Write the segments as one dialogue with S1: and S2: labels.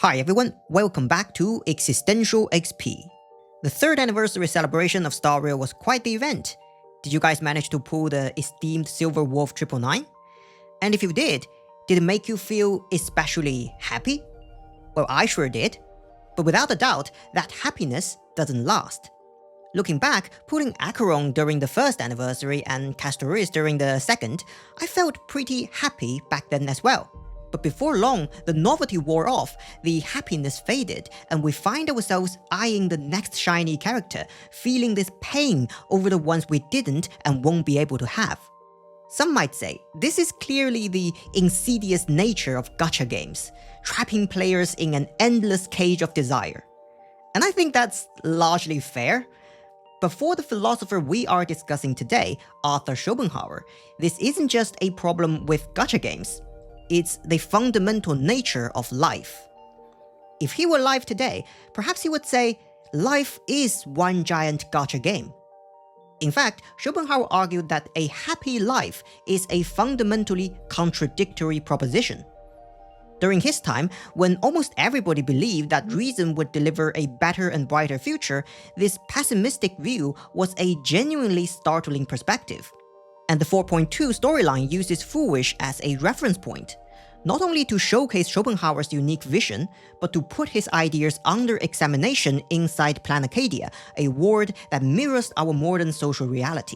S1: Hi everyone, welcome back to Existential XP. The 3rd anniversary celebration of Star Rail was quite the event. Did you guys manage to pull the esteemed Silver Wolf 999? And if you did it make you feel especially happy? Well, I sure did. But without a doubt, that happiness doesn't last. Looking back, pulling Acheron during the 1st anniversary and Castoris during the 2nd, I felt pretty happy back then as well. But before long, the novelty wore off, the happiness faded, and we find ourselves eyeing the next shiny character, feeling this pain over the ones we didn't and won't be able to have. Some might say, this is clearly the insidious nature of gacha games, trapping players in an endless cage of desire. And I think that's largely fair. But for the philosopher we are discussing today, Arthur Schopenhauer, this isn't just a problem with gacha games. It's the fundamental nature of life. If he were alive today, perhaps he would say, life is one giant gacha game. In fact, Schopenhauer argued that a happy life is a fundamentally contradictory proposition. During his time, when almost everybody believed that reason would deliver a better and brighter future, this pessimistic view was a genuinely startling perspective. And the 4.2 storyline uses Fulwish as a reference point, not only to showcase Schopenhauer's unique vision, but to put his ideas under examination inside Planarcadia, a world that mirrors our modern social reality.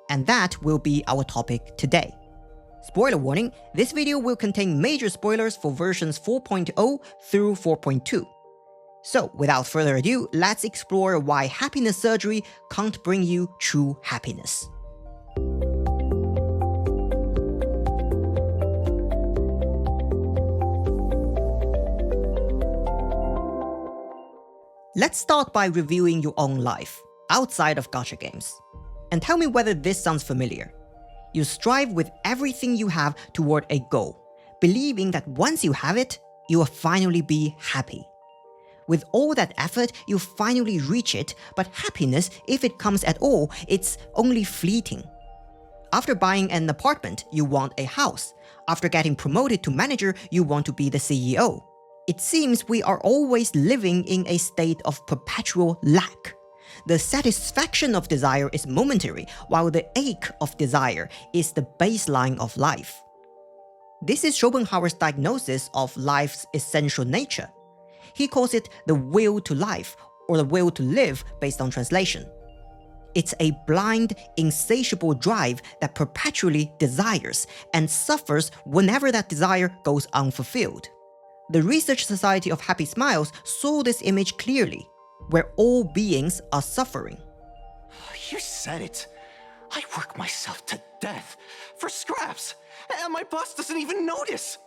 S1: And that will be our topic today. Spoiler warning, this video will contain major spoilers for versions 4.0 through 4.2. So without further ado, let's explore why happiness surgery can't bring you true happiness. Let's start by reviewing your own life, outside of gacha games. And tell me whether this sounds familiar. You strive with everything you have toward a goal, believing that once you have it, you will finally be happy. With all that effort, you finally reach it, but happiness, if it comes at all, it's only fleeting. After buying an apartment, you want a house. After getting promoted to manager, you want to be the CEO. It seems we are always living in a state of perpetual lack. The satisfaction of desire is momentary, while the ache of desire is the baseline of life. This is Schopenhauer's diagnosis of life's essential nature. He calls it the will to life, or the will to live based on translation. It's a blind, insatiable drive that perpetually desires and suffers whenever that desire goes unfulfilled. The Research Society of Happy Smiles saw this image clearly, where all beings are suffering.
S2: You said it. I work myself to death for scraps, and my boss doesn't even notice.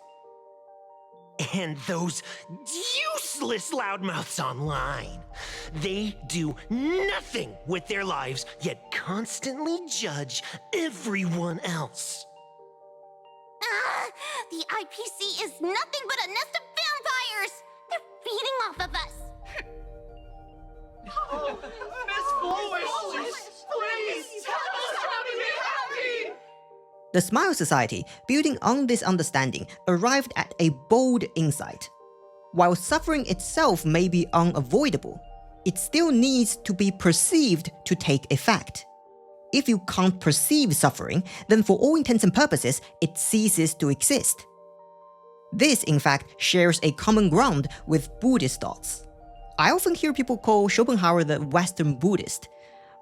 S2: And those useless loudmouths online. They do nothing with their lives, yet constantly judge everyone else.
S3: The IPC is nothing but a nest of vampires! They're feeding off of us!
S4: Miss Fulwish, please tell us how to be happy!
S1: The Smile Society, building on this understanding, arrived at a bold insight. While suffering itself may be unavoidable, it still needs to be perceived to take effect. If you can't perceive suffering, then for all intents and purposes, it ceases to exist. This, in fact, shares a common ground with Buddhist thoughts. I often hear people call Schopenhauer the Western Buddhist,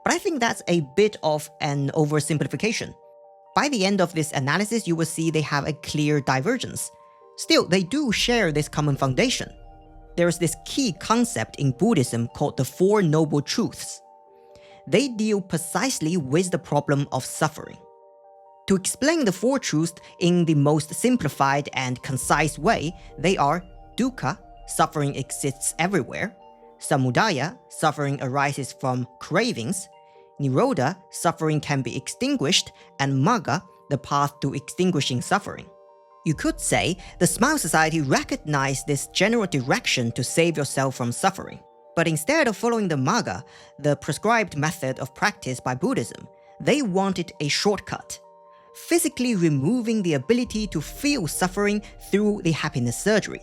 S1: but I think that's a bit of an oversimplification. By the end of this analysis, you will see they have a clear divergence. Still, they do share this common foundation. There's this key concept in Buddhism called the Four Noble Truths. They deal precisely with the problem of suffering. To explain the four truths in the most simplified and concise way, they are dukkha, suffering exists everywhere; samudaya, suffering arises from cravings; nirodha, suffering can be extinguished; and magga, the path to extinguishing suffering. You could say the Smile Society recognized this general direction to save yourself from suffering. But instead of following the magga, the prescribed method of practice by Buddhism, they wanted a shortcut, physically removing the ability to feel suffering through the happiness surgery.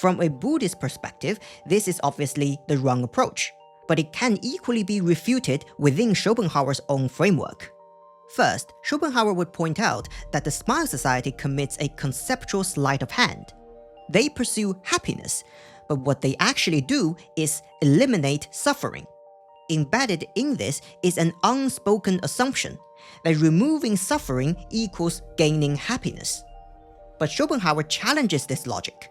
S1: From a Buddhist perspective, this is obviously the wrong approach, but it can equally be refuted within Schopenhauer's own framework. First, Schopenhauer would point out that the Smile Society commits a conceptual sleight of hand. They pursue happiness, but what they actually do is eliminate suffering. Embedded in this is an unspoken assumption that removing suffering equals gaining happiness. But Schopenhauer challenges this logic.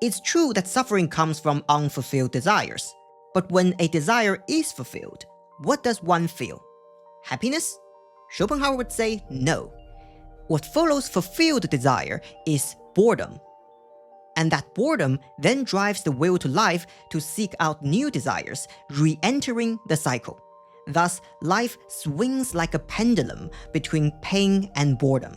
S1: It's true that suffering comes from unfulfilled desires, but when a desire is fulfilled, what does one feel? Happiness? Schopenhauer would say no. What follows fulfilled desire is boredom. And that boredom then drives the will to life to seek out new desires, re-entering the cycle. Thus, life swings like a pendulum between pain and boredom.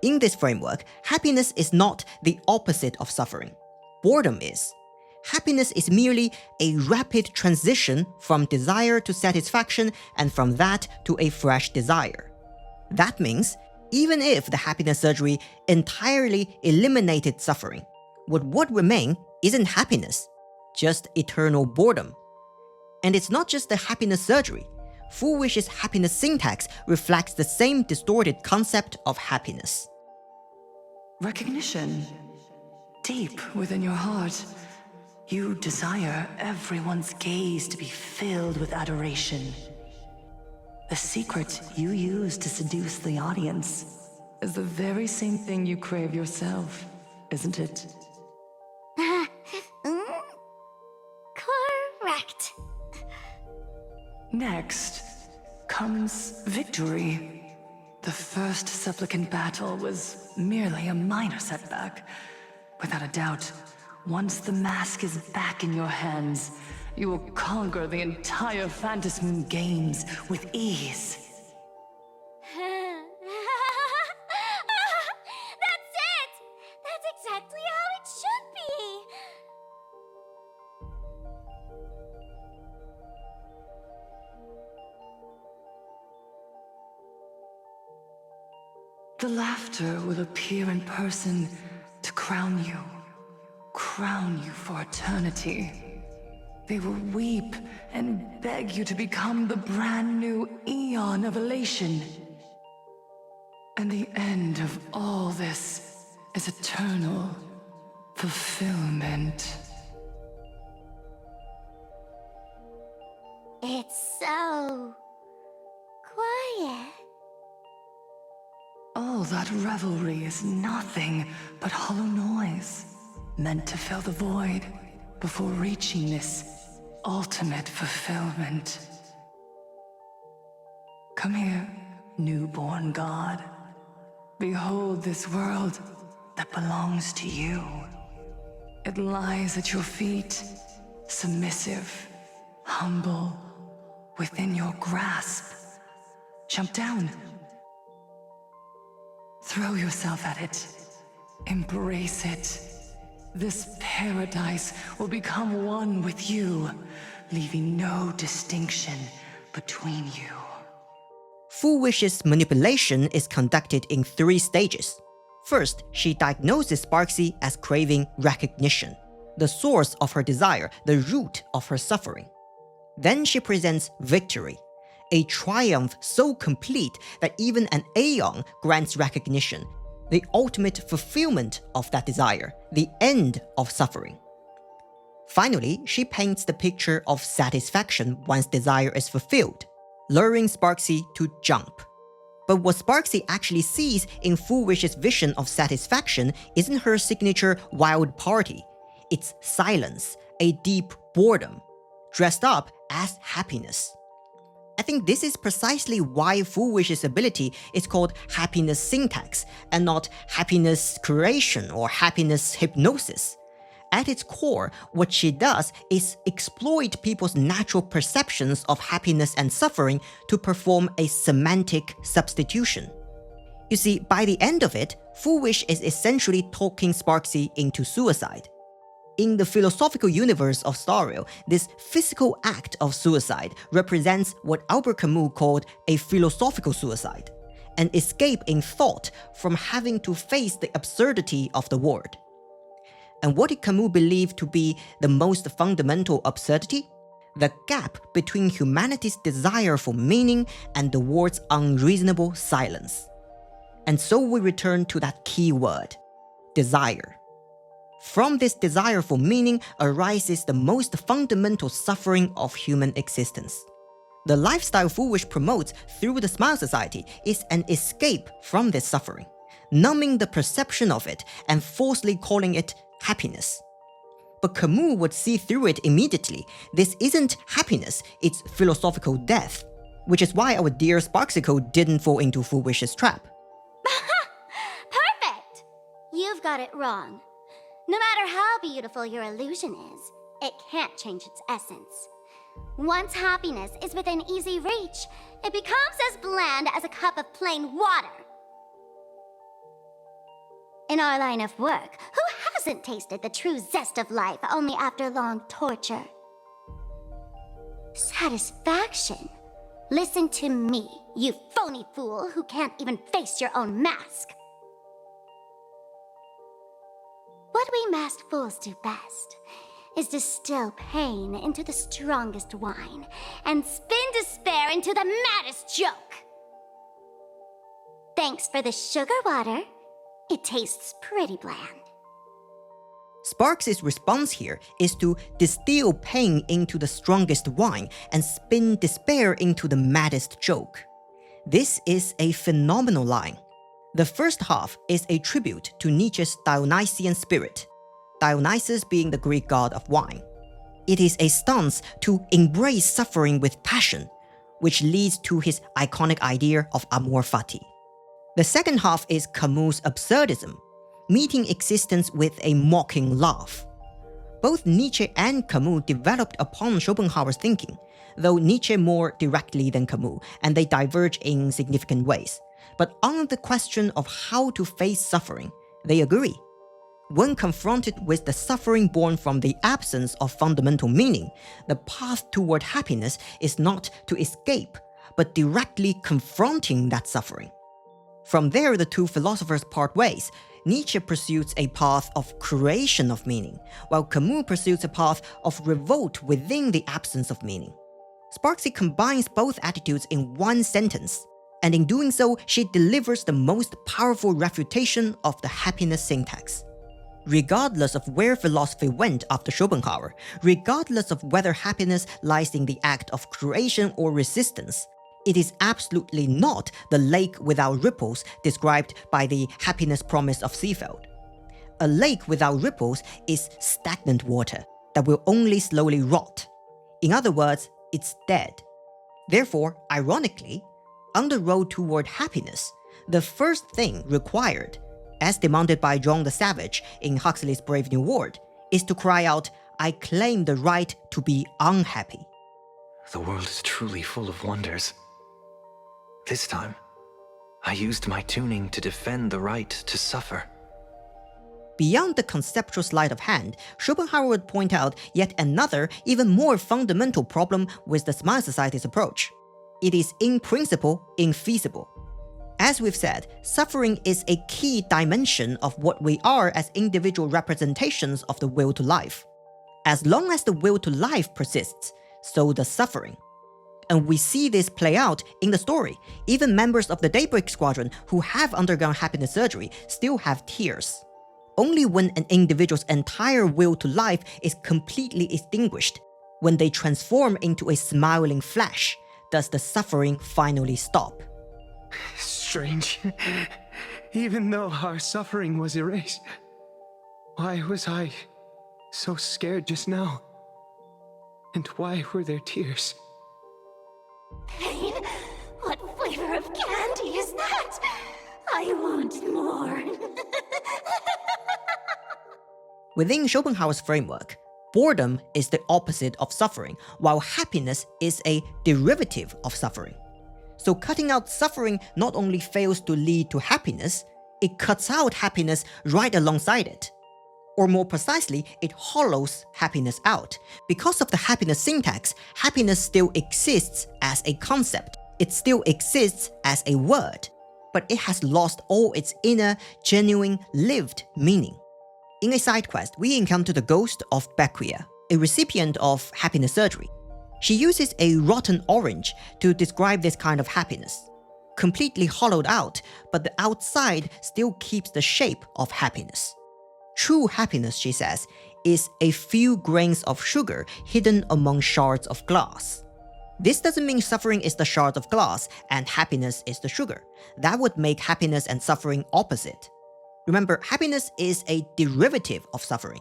S1: In this framework, happiness is not the opposite of suffering. Boredom is. Happiness is merely a rapid transition from desire to satisfaction and from that to a fresh desire. That means, even if the happiness surgery entirely eliminated suffering, what would remain isn't happiness, just eternal boredom. And it's not just the happiness surgery. Fulwish's happiness syntax reflects the same distorted concept of happiness.
S5: Recognition. Deep within your heart, you desire everyone's gaze to be filled with adoration. The secret you use to seduce the audience is the very same thing you crave yourself, isn't it?
S3: Correct.
S5: Next comes victory. The first supplicant battle was merely a minor setback. Without a doubt, once the mask is back in your hands, you will conquer the entire Phantasmoon games with ease.
S3: That's it! That's exactly how it should be!
S5: The laughter will appear in person to crown you for eternity. They will weep and beg you to become the brand new eon of elation. And the end of all this is eternal fulfillment.
S3: It's so quiet.
S5: All that revelry is nothing but hollow noise, meant to fill the void before reaching this ultimate fulfillment. Come here, newborn god. Behold this world that belongs to you. It lies at your feet, submissive, humble, within your grasp. Jump down. Throw yourself at it. Embrace it. This paradise will become one with you, leaving no distinction between you.
S1: Fulwish's manipulation is conducted in 3 stages. First, she diagnoses Sparksy as craving recognition, the source of her desire, the root of her suffering. Then she presents victory, a triumph so complete that even an aeon grants recognition, the ultimate fulfillment of that desire, the end of suffering. Finally, she paints the picture of satisfaction once desire is fulfilled, luring Sparksy to jump. But what Sparksy actually sees in Fulwish's vision of satisfaction isn't her signature wild party. It's silence, a deep boredom, dressed up as happiness. I think this is precisely why Fulwish's ability is called happiness syntax and not happiness creation or happiness hypnosis. At its core, what she does is exploit people's natural perceptions of happiness and suffering to perform a semantic substitution. You see, by the end of it, Fulwish is essentially talking Sparksy into suicide. In the philosophical universe of Stario, this physical act of suicide represents what Albert Camus called a philosophical suicide, an escape in thought from having to face the absurdity of the world. And what did Camus believe to be the most fundamental absurdity? The gap between humanity's desire for meaning and the world's unreasonable silence. And so we return to that key word, desire. From this desire for meaning arises the most fundamental suffering of human existence. The lifestyle Fulwish promotes through the Smile Society is an escape from this suffering, numbing the perception of it and falsely calling it happiness. But Camus would see through it immediately. This isn't happiness, it's philosophical death, which is why our dear Sparksicle didn't fall into Fulwish's trap.
S3: Perfect! You've got it wrong. No matter how beautiful your illusion is, it can't change its essence. Once happiness is within easy reach, it becomes as bland as a cup of plain water. In our line of work, who hasn't tasted the true zest of life only after long torture? Satisfaction. Listen to me, you phony fool who can't even face your own mask. What we masked fools do best is distill pain into the strongest wine and spin despair into the maddest joke. Thanks for the sugar water. It tastes pretty bland.
S1: Sparks' response here is to distill pain into the strongest wine and spin despair into the maddest joke. This is a phenomenal line. The first half is a tribute to Nietzsche's Dionysian spirit, Dionysus being the Greek god of wine. It is a stance to embrace suffering with passion, which leads to his iconic idea of amor fati. The second half is Camus' absurdism, meeting existence with a mocking laugh. Both Nietzsche and Camus developed upon Schopenhauer's thinking, though Nietzsche more directly than Camus, and they diverge in significant ways. But on the question of how to face suffering, they agree. When confronted with the suffering born from the absence of fundamental meaning, the path toward happiness is not to escape, but directly confronting that suffering. From there, the two philosophers part ways. Nietzsche pursues a path of creation of meaning, while Camus pursues a path of revolt within the absence of meaning. Sparksy combines both attitudes in one sentence, and in doing so, she delivers the most powerful refutation of the happiness syntax. Regardless of where philosophy went after Schopenhauer, regardless of whether happiness lies in the act of creation or resistance, it is absolutely not the lake without ripples described by the happiness promise of Seefeld. A lake without ripples is stagnant water that will only slowly rot. In other words, it's dead. Therefore, ironically, on the road toward happiness, the first thing required, as demanded by John the Savage in Huxley's Brave New World, is to cry out, "I claim the right to be unhappy."
S2: The world is truly full of wonders. This time, I used my tuning to defend the right to suffer.
S1: Beyond the conceptual sleight of hand, Schopenhauer would point out yet another, even more fundamental problem with the Smile Society's approach. It is in principle infeasible. As we've said, suffering is a key dimension of what we are as individual representations of the will to life. As long as the will to life persists, so does suffering. And we see this play out in the story. Even members of the Daybreak Squadron who have undergone happiness surgery still have tears. Only when an individual's entire will to life is completely extinguished, when they transform into a smiling flash, does the suffering finally stop.
S6: Strange. Even though our suffering was erased, why was I so scared just now? And why were there tears?
S3: Pain? What flavor of candy is that? I want more.
S1: Within Schopenhauer's framework, boredom is the opposite of suffering, while happiness is a derivative of suffering. So cutting out suffering not only fails to lead to happiness, it cuts out happiness right alongside it. Or more precisely, it hollows happiness out. Because of the happiness syntax, happiness still exists as a concept. It still exists as a word, but it has lost all its inner, genuine, lived meaning. In a side quest, we encounter the ghost of Becquia, a recipient of happiness surgery. She uses a rotten orange to describe this kind of happiness. Completely hollowed out, but the outside still keeps the shape of happiness. True happiness, she says, is a few grains of sugar hidden among shards of glass. This doesn't mean suffering is the shards of glass and happiness is the sugar. That would make happiness and suffering opposite. Remember, happiness is a derivative of suffering.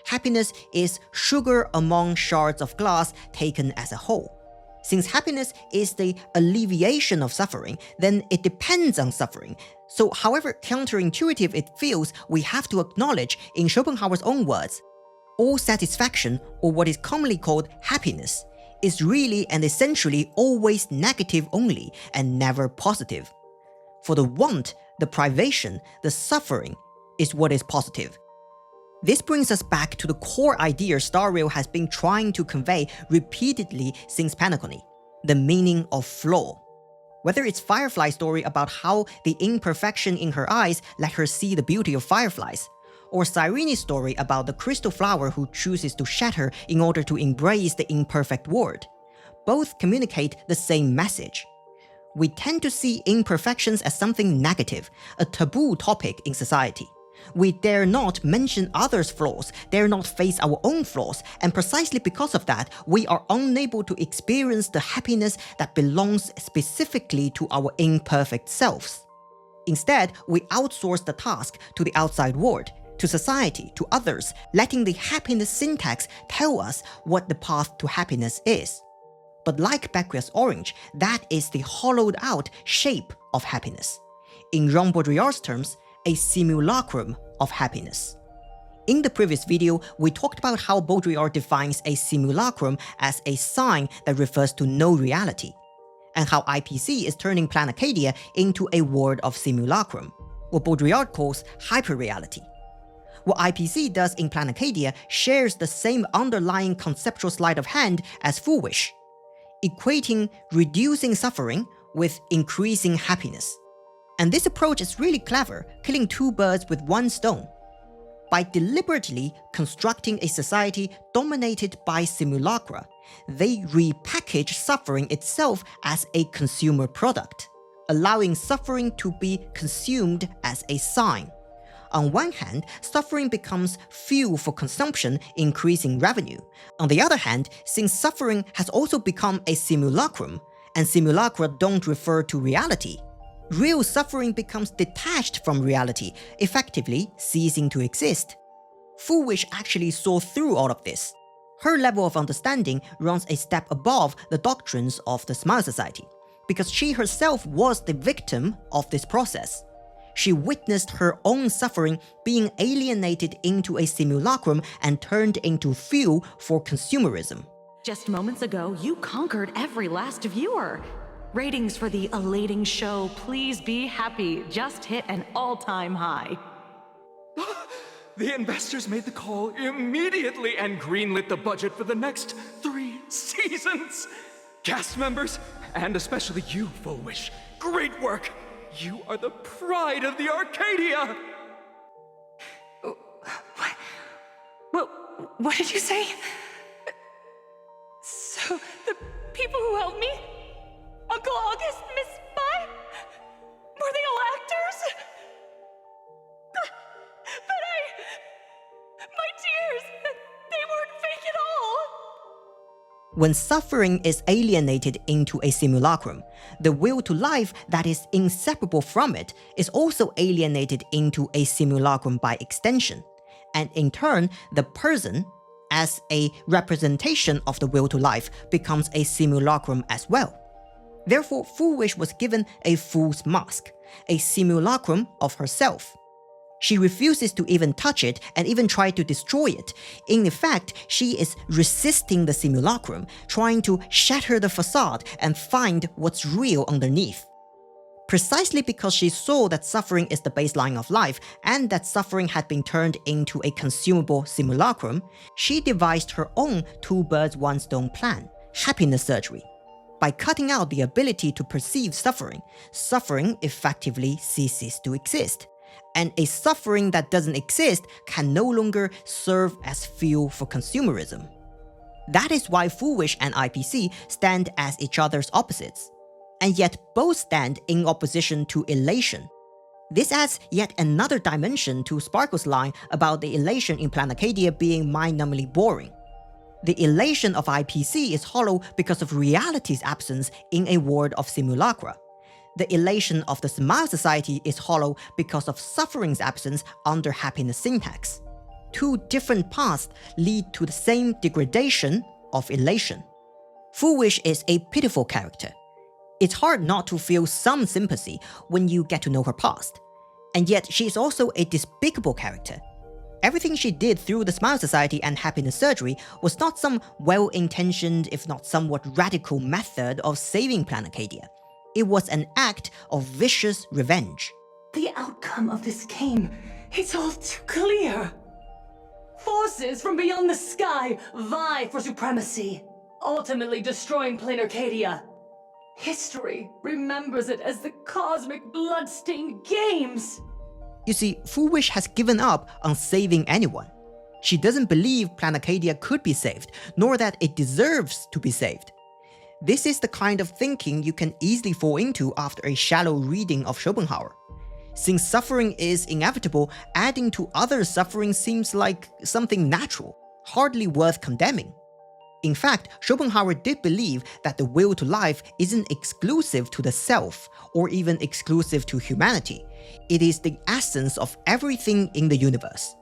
S1: Happiness is sugar among shards of glass taken as a whole. Since happiness is the alleviation of suffering, then it depends on suffering. So however counterintuitive it feels, we have to acknowledge, in Schopenhauer's own words, all satisfaction, or what is commonly called happiness, is really and essentially always negative only and never positive. For the want, the privation, the suffering is what is positive. This brings us back to the core idea Star Rail has been trying to convey repeatedly since Penacony, the meaning of flaw. Whether it's Firefly's story about how the imperfection in her eyes let her see the beauty of fireflies, or Cyrene's story about the crystal flower who chooses to shatter in order to embrace the imperfect world, both communicate the same message. We tend to see imperfections as something negative, a taboo topic in society. We dare not mention others' flaws, dare not face our own flaws, and precisely because of that, we are unable to experience the happiness that belongs specifically to our imperfect selves. Instead, we outsource the task to the outside world, to society, to others, letting the happiness syntax tell us what the path to happiness is. But like Becquia's orange, that is the hollowed out shape of happiness. In Jean Baudrillard's terms, a simulacrum of happiness. In the previous video, we talked about how Baudrillard defines a simulacrum as a sign that refers to no reality, and how IPC is turning Planarcadia into a world of simulacrum, what Baudrillard calls hyperreality. What IPC does in Planarcadia shares the same underlying conceptual sleight of hand as Fulwish, equating reducing suffering with increasing happiness. And this approach is really clever, killing two birds with one stone. By deliberately constructing a society dominated by simulacra, they repackage suffering itself as a consumer product, allowing suffering to be consumed as a sign. On one hand, suffering becomes fuel for consumption, increasing revenue. On the other hand, since suffering has also become a simulacrum, and simulacra don't refer to reality, real suffering becomes detached from reality, effectively ceasing to exist. Fulwish actually saw through all of this. Her level of understanding runs a step above the doctrines of the Smile Society, because she herself was the victim of this process. She witnessed her own suffering being alienated into a simulacrum and turned into fuel for consumerism.
S7: Just moments ago, you conquered every last viewer. Ratings for the elating show, Please Be Happy, just hit an all-time high.
S4: The investors made the call immediately and greenlit the budget for the next 3 seasons. Cast members, and especially you, Fulwish, great work. You are the pride of the Arcadia.
S5: What did you say? So, the people who helped me? Uncle August, Miss Mai? Were they all actors? But my tears, they weren't fake at all.
S1: When suffering is alienated into a simulacrum, the will to life that is inseparable from it is also alienated into a simulacrum by extension, and in turn, the person, as a representation of the will to life, becomes a simulacrum as well. Therefore, Fulwish was given a fool's mask, a simulacrum of herself. She refuses to even touch it and even try to destroy it. In effect, she is resisting the simulacrum, trying to shatter the facade and find what's real underneath. Precisely because she saw that suffering is the baseline of life and that suffering had been turned into a consumable simulacrum, she devised her own two birds one stone plan, happiness surgery. By cutting out the ability to perceive suffering, suffering effectively ceases to exist. and a suffering that doesn't exist can no longer serve as fuel for consumerism. That is why Fulwish and IPC stand as each other's opposites, and yet both stand in opposition to elation. This adds yet another dimension to Sparkle's line about the elation in Planarcadia being mind-numbingly boring. The elation of IPC is hollow because of reality's absence in a world of simulacra. The elation of the Smile Society is hollow because of suffering's absence under happiness syntax. Two different paths lead to the same degradation of elation. Fulwish is a pitiful character. It's hard not to feel some sympathy when you get to know her past. And yet she is also a despicable character. Everything she did through the Smile Society and happiness surgery was not some well-intentioned, if not somewhat radical method of saving Planarcadia. It was an act of vicious revenge.
S5: The outcome of this game, it's all too clear. Forces from beyond the sky vie for supremacy, ultimately destroying Planarcadia. History remembers it as the cosmic bloodstained games.
S1: You see, Fulwish has given up on saving anyone. She doesn't believe Planarcadia could be saved, nor that it deserves to be saved. This is the kind of thinking you can easily fall into after a shallow reading of Schopenhauer. Since suffering is inevitable, adding to other suffering seems like something natural, hardly worth condemning. In fact, Schopenhauer did believe that the will to life isn't exclusive to the self, or even exclusive to humanity. It is the essence of everything in the universe.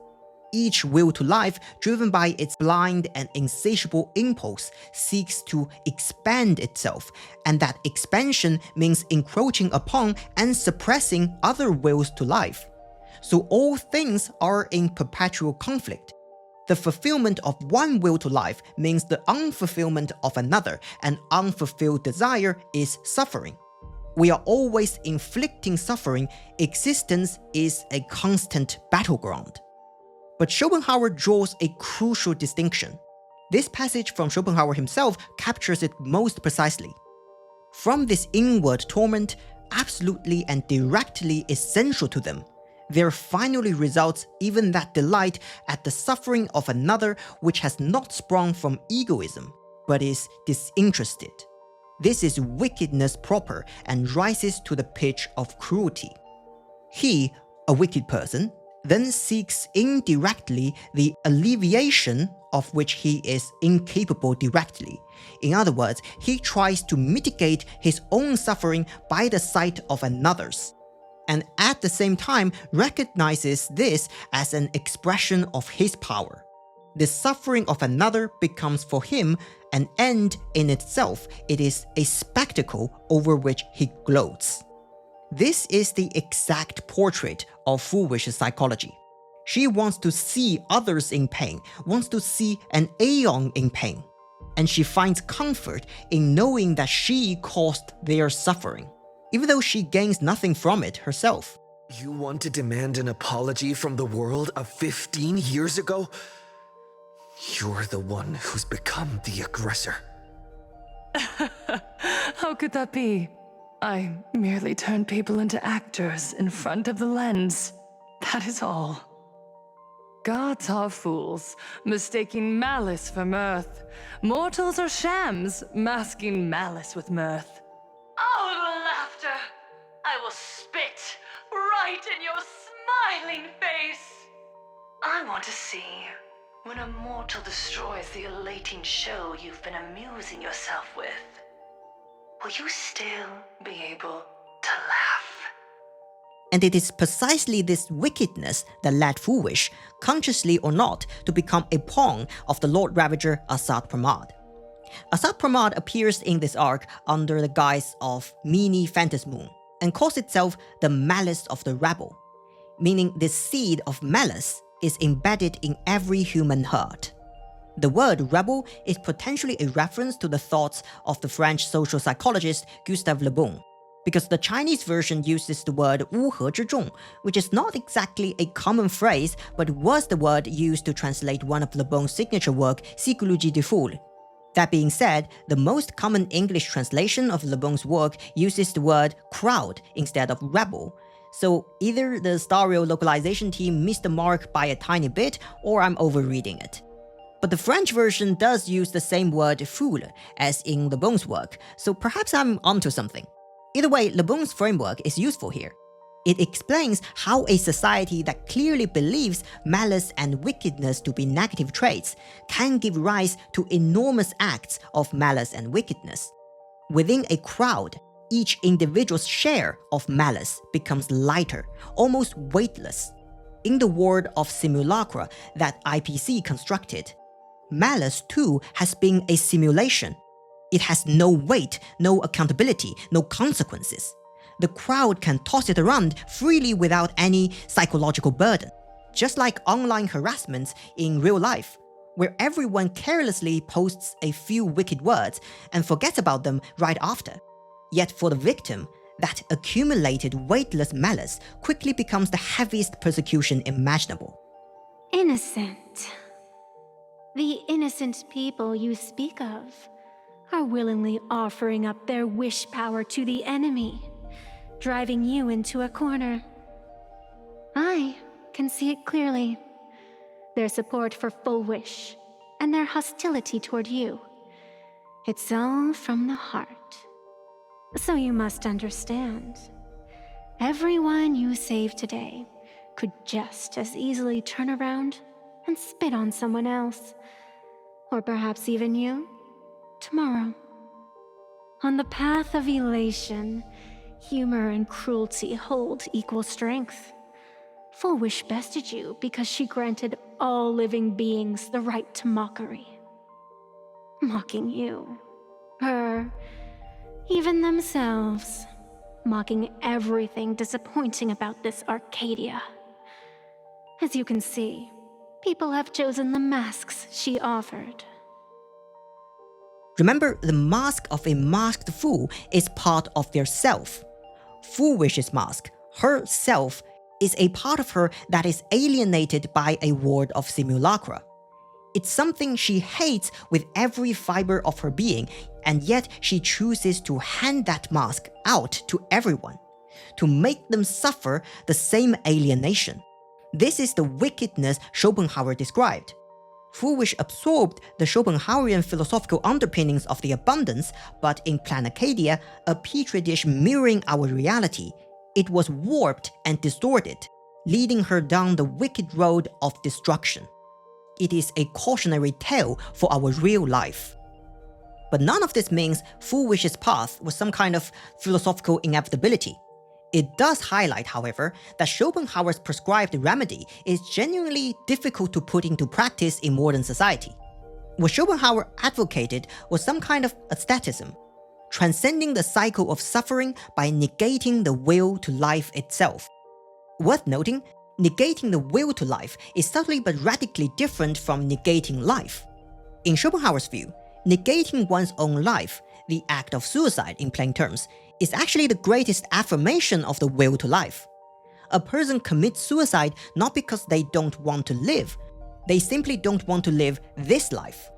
S1: Each will to life, driven by its blind and insatiable impulse, seeks to expand itself, and that expansion means encroaching upon and suppressing other wills to life. So all things are in perpetual conflict. The fulfillment of one will to life means the unfulfillment of another, and unfulfilled desire is suffering. We are always inflicting suffering. Existence is a constant battleground. But Schopenhauer draws a crucial distinction. This passage from Schopenhauer himself captures it most precisely. From this inward torment, absolutely and directly essential to them, there finally results even that delight at the suffering of another which has not sprung from egoism, but is disinterested. This is wickedness proper and rises to the pitch of cruelty. He, a wicked person, then seeks indirectly the alleviation of which he is incapable directly. In other words, he tries to mitigate his own suffering by the sight of another's, and at the same time recognizes this as an expression of his power. The suffering of another becomes for him an end in itself. It is a spectacle over which he gloats. This is the exact portrait of Fulwish's psychology. She wants to see others in pain, wants to see an aeon in pain, and she finds comfort in knowing that she caused their suffering, even though she gains nothing from it herself.
S8: You want to demand an apology from the world of 15 years ago? You're the one who's become the aggressor.
S5: How could that be? I merely turn people into actors in front of the lens. That is all. Gods are fools, mistaking malice for mirth. Mortals are shams, masking malice with mirth. Oh, the laughter! I will spit right in your smiling face! I want to see when a mortal destroys the elating show you've been amusing yourself with. Will you still be able to laugh?
S1: And it is precisely this wickedness that led Fulwish, consciously or not, to become a pawn of the Lord Ravager Assad Pramad. Assad Pramad appears in this arc under the guise of Meanie Phantasmoon, and calls itself the Malice of the Rebel, meaning the seed of malice is embedded in every human heart. The word rebel is potentially a reference to the thoughts of the French social psychologist Gustave Le Bon, because the Chinese version uses the word 乌合之众, which is not exactly a common phrase, but was the word used to translate one of Le Bon's signature work, Psychologie des Foules. That being said, the most common English translation of Le Bon's work uses the word crowd instead of rebel, So either the Stario localization team missed the mark by a tiny bit, or I'm overreading it. But the French version does use the same word foule as in Le Bon's work, so perhaps I'm onto something. Either way, Le Bon's framework is useful here. It explains how a society that clearly believes malice and wickedness to be negative traits can give rise to enormous acts of malice and wickedness. Within a crowd, each individual's share of malice becomes lighter, almost weightless. In the world of Simulacra that IPC constructed, malice too has been a simulation. It has no weight, no accountability, no consequences. The crowd can toss it around freely without any psychological burden, just like online harassment in real life, where everyone carelessly posts a few wicked words and forgets about them right after. Yet for the victim, that accumulated weightless malice quickly becomes the heaviest persecution imaginable.
S9: Innocent. The innocent people you speak of are willingly offering up their wish power to the enemy, driving you into a corner. I can see it clearly. Their support for Fulwish and their hostility toward you. It's all from the heart. So you must understand, everyone you save today could just as easily turn around and spit on someone else, or perhaps even you, tomorrow. On the path of elation, humor and cruelty hold equal strength. Fulwish bested you because she granted all living beings the right to mockery. Mocking you, her, even themselves, mocking everything disappointing about this Arcadia. As you can see, people have chosen the masks she offered.
S1: Remember, the mask of a masked fool is part of their self. Fulwish's mask, her self, is a part of her that is alienated by a world of simulacra. It's something she hates with every fiber of her being, and yet she chooses to hand that mask out to everyone, to make them suffer the same alienation. This is the wickedness Schopenhauer described. Fulwish absorbed the Schopenhauerian philosophical underpinnings of the abundance, but in Planarcadia, a petri dish mirroring our reality, it was warped and distorted, leading her down the wicked road of destruction. It is a cautionary tale for our real life. But none of this means Fulwish's path was some kind of philosophical inevitability. It does highlight, however, that Schopenhauer's prescribed remedy is genuinely difficult to put into practice in modern society. What Schopenhauer advocated was some kind of asceticism, transcending the cycle of suffering by negating the will to life itself. Worth noting, negating the will to life is subtly but radically different from negating life. In Schopenhauer's view, negating one's own life, the act of suicide in plain terms, is actually the greatest affirmation of the will to life. A person commits suicide not because they don't want to live, they simply don't want to live this life.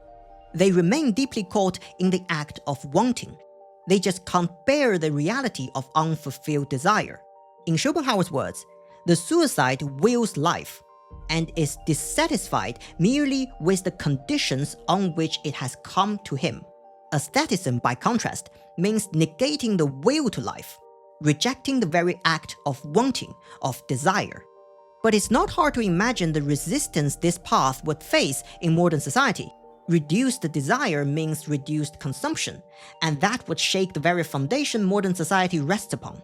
S1: They remain deeply caught in the act of wanting. They just can't bear the reality of unfulfilled desire. In Schopenhauer's words, the suicide wills life, and is dissatisfied merely with the conditions on which it has come to him. Asceticism, by contrast, means negating the will to life, rejecting the very act of wanting, of desire. But it's not hard to imagine the resistance this path would face in modern society. Reduced desire means reduced consumption, and that would shake the very foundation modern society rests upon.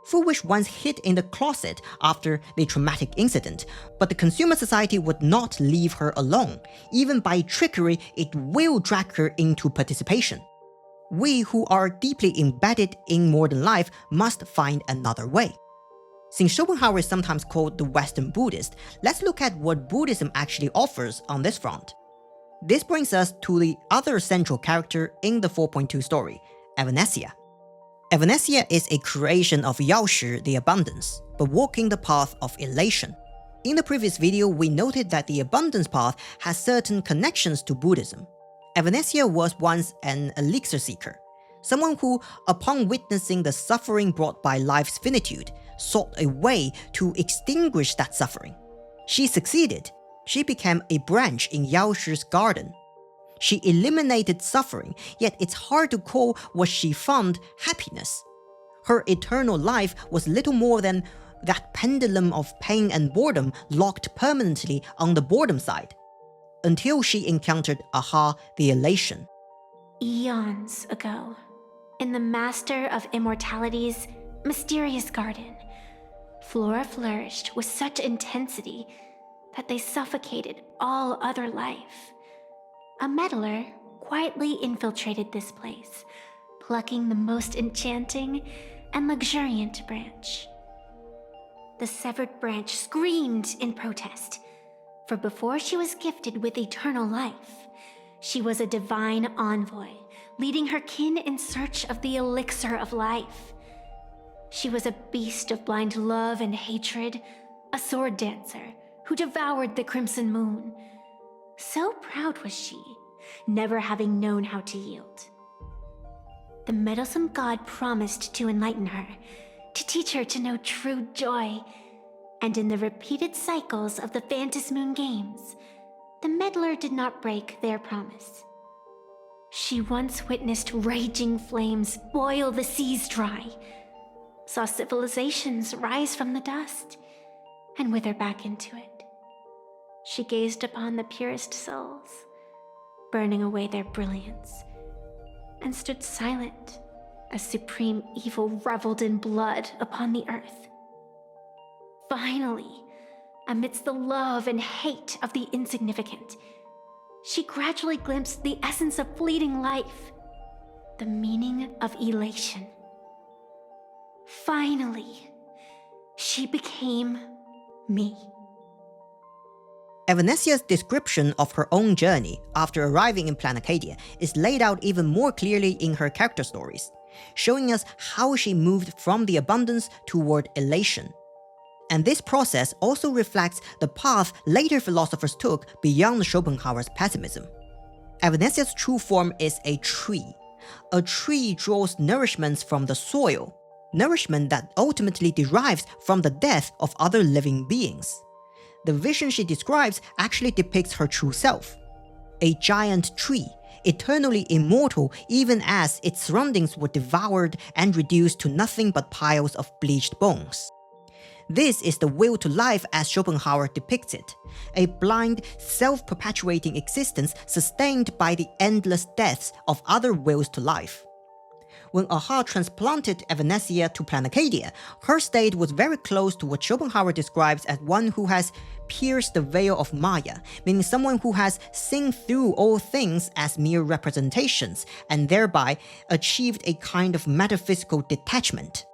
S1: Fulwish once hid in the closet after the traumatic incident, but the consumer society would not leave her alone. Even by trickery, it will drag her into participation. We who are deeply embedded in modern life must find another way. Since Schopenhauer is sometimes called the Western Buddhist, let's look at what Buddhism actually offers on this front. This brings us to the other central character in the 4.2 story, Evanescia. Evanescia is a creation of Yaoshi, the abundance, but walking the path of elation. In the previous video, we noted that the abundance path has certain connections to Buddhism. Evanescia was once an elixir seeker, someone who, upon witnessing the suffering brought by life's finitude, sought a way to extinguish that suffering. She succeeded. She became a branch in Yao Shi's garden. She eliminated suffering, yet it's hard to call what she found happiness. Her eternal life was little more than that pendulum of pain and boredom locked permanently on the boredom side, until she encountered Aha the elation.
S9: Eons ago, in the Master of Immortality's mysterious garden, flora flourished with such intensity that they suffocated all other life. A meddler quietly infiltrated this place, plucking the most enchanting and luxuriant branch. The severed branch screamed in protest, for before she was gifted with eternal life, she was a divine envoy, leading her kin in search of the elixir of life. She was a beast of blind love and hatred, a sword dancer who devoured the crimson moon. So proud was she, never having known how to yield. The meddlesome god promised to enlighten her, to teach her to know true joy, and in the repeated cycles of the Phantasmoon games, the meddler did not break their promise. She once witnessed raging flames boil the seas dry, saw civilizations rise from the dust and wither back into it. She gazed upon the purest souls, burning away their brilliance, and stood silent as supreme evil reveled in blood upon the earth. Finally, amidst the love and hate of the insignificant, she gradually glimpsed the essence of fleeting life, the meaning of elation. Finally, she became me.
S1: Evanessia's description of her own journey after arriving in Planarcadia is laid out even more clearly in her character stories, showing us how she moved from the abundance toward elation. And this process also reflects the path later philosophers took beyond Schopenhauer's pessimism. Evanessia's true form is a tree. A tree draws nourishments from the soil, nourishment that ultimately derives from the death of other living beings. The vision she describes actually depicts her true self. A giant tree, eternally immortal even as its surroundings were devoured and reduced to nothing but piles of bleached bones. This is the will to life as Schopenhauer depicts it, a blind, self-perpetuating existence sustained by the endless deaths of other wills to life. When Aha transplanted Evanescia to Planarcadia, her state was very close to what Schopenhauer describes as one who has pierced the veil of Maya, meaning someone who has seen through all things as mere representations and thereby achieved a kind of metaphysical detachment.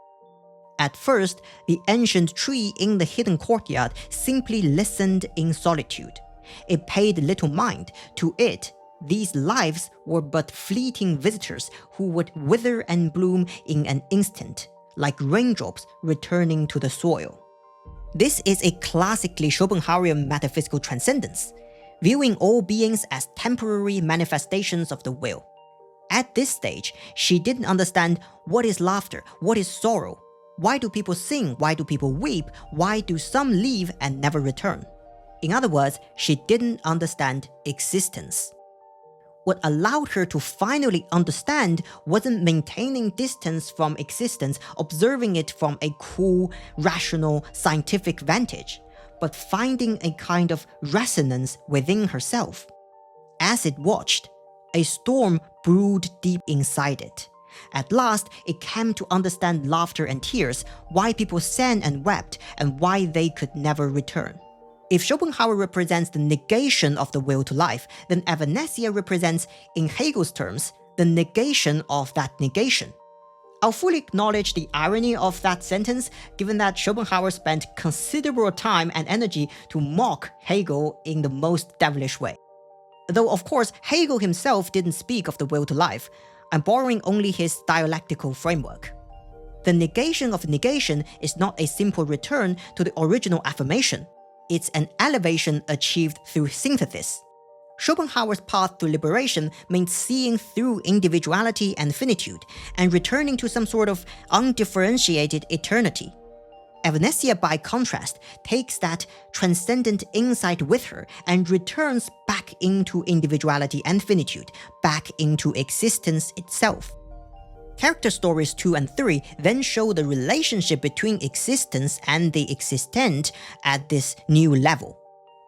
S1: At first, the ancient tree in the hidden courtyard simply listened in solitude. It paid little mind. To it, these lives were but fleeting visitors who would wither and bloom in an instant, like raindrops returning to the soil. This is a classically Schopenhauerian metaphysical transcendence, viewing all beings as temporary manifestations of the will. At this stage, she didn't understand what is laughter, what is sorrow. Why do people sing? Why do people weep? Why do some leave and never return? In other words, she didn't understand existence. What allowed her to finally understand wasn't maintaining distance from existence, observing it from a cool, rational, scientific vantage, but finding a kind of resonance within herself. As it watched, a storm brewed deep inside it. At last, it came to understand laughter and tears, why people sang and wept, and why they could never return. If Schopenhauer represents the negation of the will to life, then Evanescia represents, in Hegel's terms, the negation of that negation. I'll fully acknowledge the irony of that sentence, given that Schopenhauer spent considerable time and energy to mock Hegel in the most devilish way. Though of course, Hegel himself didn't speak of the will to life. I'm borrowing only his dialectical framework. The negation of negation is not a simple return to the original affirmation. It's an elevation achieved through synthesis. Schopenhauer's path to liberation means seeing through individuality and finitude, and returning to some sort of undifferentiated eternity. Evanescia, by contrast, takes that transcendent insight with her and returns back into individuality and finitude, back into existence itself. Character stories 2 and 3 then show the relationship between existence and the existent at this new level.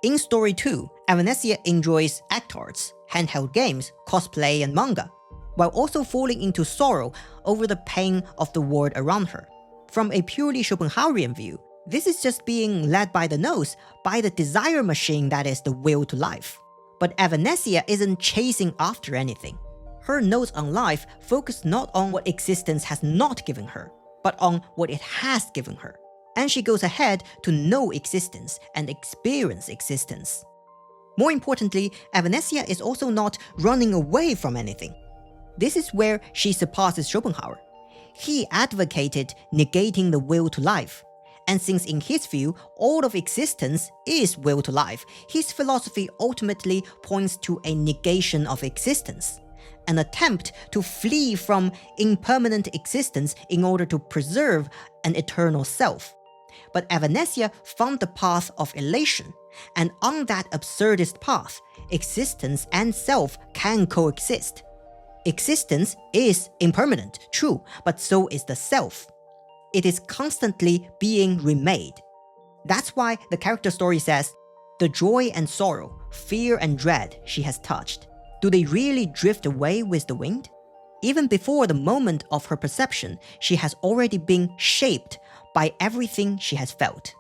S1: In story 2, Evanescia enjoys act arts, handheld games, cosplay and manga, while also falling into sorrow over the pain of the world around her. From a purely Schopenhauerian view, this is just being led by the nose by the desire machine that is the will to life. But Evanescia isn't chasing after anything. Her notes on life focus not on what existence has not given her, but on what it has given her. And she goes ahead to know existence and experience existence. More importantly, Evanescia is also not running away from anything. This is where she surpasses Schopenhauer. He advocated negating the will to life. And since in his view, all of existence is will to life, his philosophy ultimately points to a negation of existence, an attempt to flee from impermanent existence in order to preserve an eternal self. But Evanescia found the path of elation, and on that absurdist path, existence and self can coexist. Existence is impermanent, true, but so is the self. It is constantly being remade. That's why the character story says, the joy and sorrow, fear and dread she has touched, do they really drift away with the wind? Even before the moment of her perception, she has already been shaped by everything she has felt.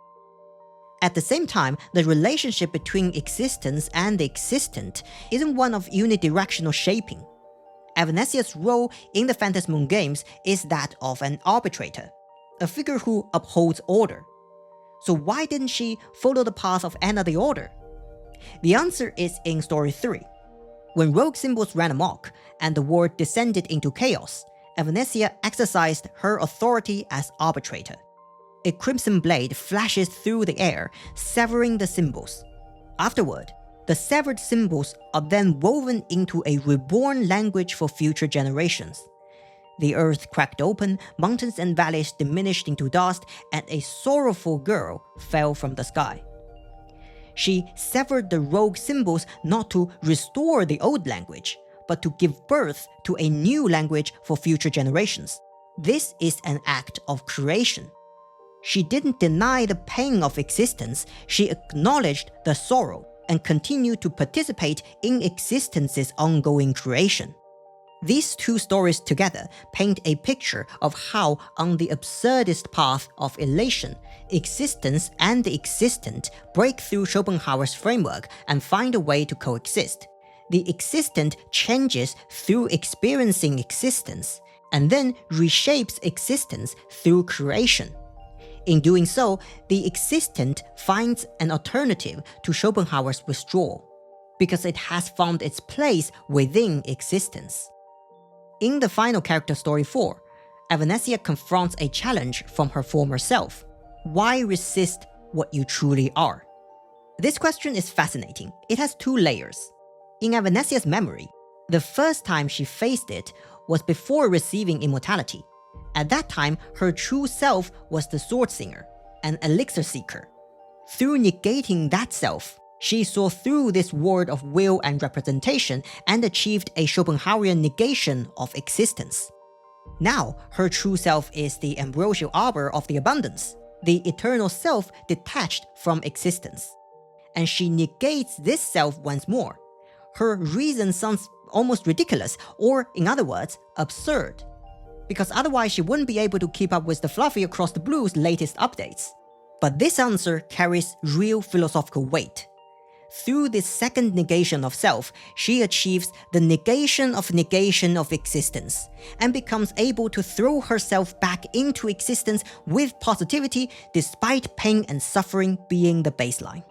S1: At the same time, the relationship between existence and the existent isn't one of unidirectional shaping. Evanescia's role in the Phantasmoon games is that of an arbitrator, a figure who upholds order. So why didn't she follow the path of another order? The answer is in story 3. When rogue symbols ran amok and the world descended into chaos, Evanescia exercised her authority as arbitrator. A crimson blade flashes through the air, severing the symbols. Afterward, the severed symbols are then woven into a reborn language for future generations. The earth cracked open, mountains and valleys diminished into dust, and a sorrowful girl fell from the sky. She severed the rogue symbols not to restore the old language, but to give birth to a new language for future generations. This is an act of creation. She didn't deny the pain of existence, she acknowledged the sorrow and continued to participate in existence's ongoing creation. These two stories together paint a picture of how, on the absurdist path of elation, existence and the existent break through Schopenhauer's framework and find a way to coexist. The existent changes through experiencing existence, and then reshapes existence through creation. In doing so, the existent finds an alternative to Schopenhauer's withdrawal, because it has found its place within existence. In the final character story 4, Evanescia confronts a challenge from her former self. Why resist what you truly are? This question is fascinating. It has two layers. In Evanescia's memory, the first time she faced it was before receiving immortality. At that time, her true self was the sword singer, an elixir seeker. Through negating that self, she saw through this world of will and representation and achieved a Schopenhauerian negation of existence. Now, her true self is the ambrosial arbor of the abundance, the eternal self detached from existence. And she negates this self once more. Her reason sounds almost ridiculous, or in other words, absurd. Because otherwise she wouldn't be able to keep up with the Fluffy Across the Blue's latest updates. But this answer carries real philosophical weight. Through this second negation of self, she achieves the negation of existence, and becomes able to throw herself back into existence with positivity despite pain and suffering being the baseline.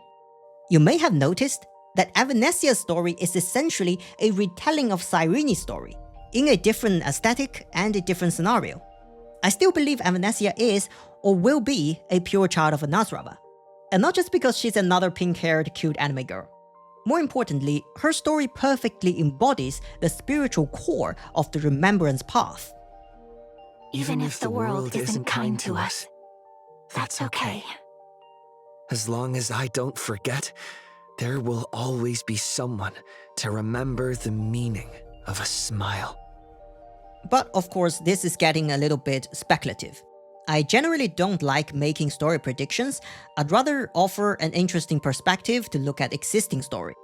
S1: You may have noticed that Evanescia's story is essentially a retelling of Cyrene's story, in a different aesthetic and a different scenario. I still believe Evanescia is, or will be, a pure child of Anasrava. And not just because she's another pink-haired cute anime girl. More importantly, her story perfectly embodies the spiritual core of the remembrance path.
S2: Even if the world isn't kind to us,
S8: That's okay. As long as I don't forget, there will always be someone to remember the meaning of a smile.
S1: But of course, this is getting a little bit speculative. I generally don't like making story predictions. I'd rather offer an interesting perspective to look at existing story.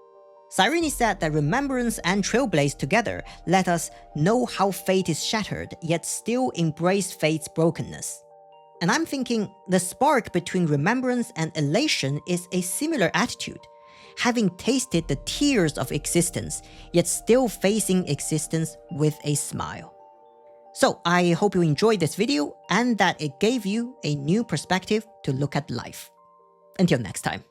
S1: Cyrene said that remembrance and trailblaze together let us know how fate is shattered, yet still embrace fate's brokenness. And I'm thinking the spark between remembrance and elation is a similar attitude, having tasted the tears of existence, yet still facing existence with a smile. So I hope you enjoyed this video and that it gave you a new perspective to look at life. Until next time.